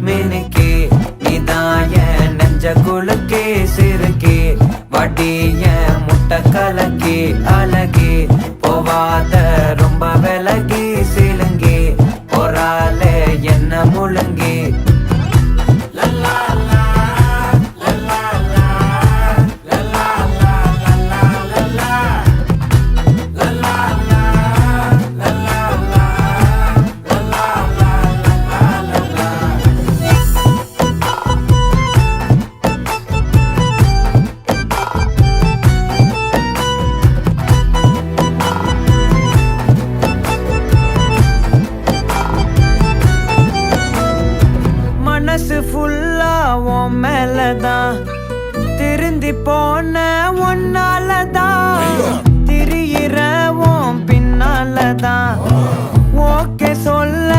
மினுக்கே நீதான் என் நெஞ்ச குலுக்கே சிறுக்கே வடிய முட்டை கலக்கே அழகே போவாத ரொம்ப விலகி சிலுங்கி பொறாலே என்ன முழுங்கி மனசு ஃபுல்லா உன் மேலதான் திருந்தி போன ஒன்னாலதான் திரியிற உன் பின்னாலதான் ஓகே சொல்ல